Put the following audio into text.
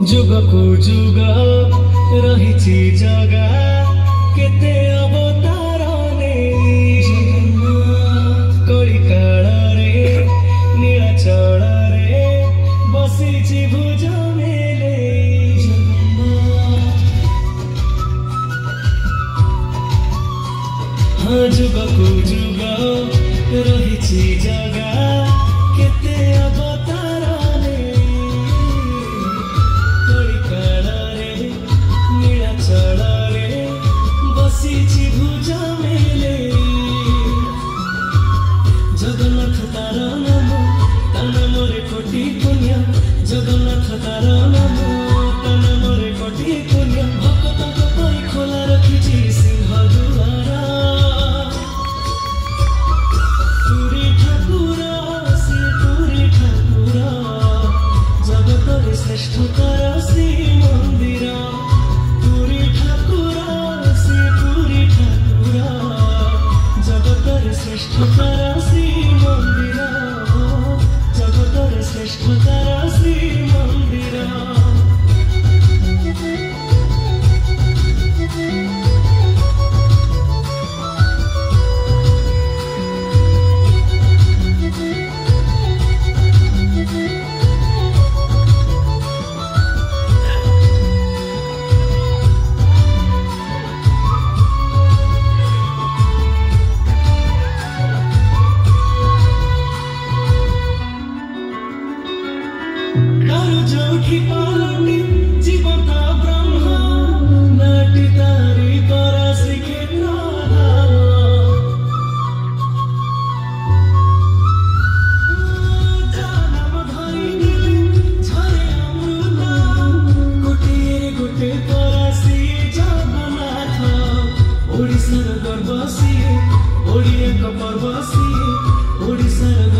जुगको जुग रहिछि जगा केते अवतारले कଳି काଳରେ नीलाचଳରେ बसिछि भुज मेले हाँ जुगको जुग रहिछि जगा केते अवतारले कଳି काଳରେ नीलाचଳରେ बसिछि भुज मेले जगन्नाथ तार नाम ता नामरे कोटि पुण्य जगन्नाथ तार नाम ता नामरे कोटि पुण्य भक्तक पई खोला रखिछि सिंह दुआर तुरी ठाकुर श्री तुरी ठाकुर जगतरे श्रेष्ठतर श्री मंदिर तुरी ठाकुर श्री तुरी ठाकुर जगतरे श्रेष्ठतर श्री मंदिर जगतरे श्रेष्ठतर श्री मंदिर जोठी पालटी जीवंत ब्रह्म नाटी तारी परासी क्षेत्र नाम धरी झरे अमृत गोटे गोटे परासी जगन्नाथ ओडिशार गर्व सिए ओडिया पर्व सिए ओडिशार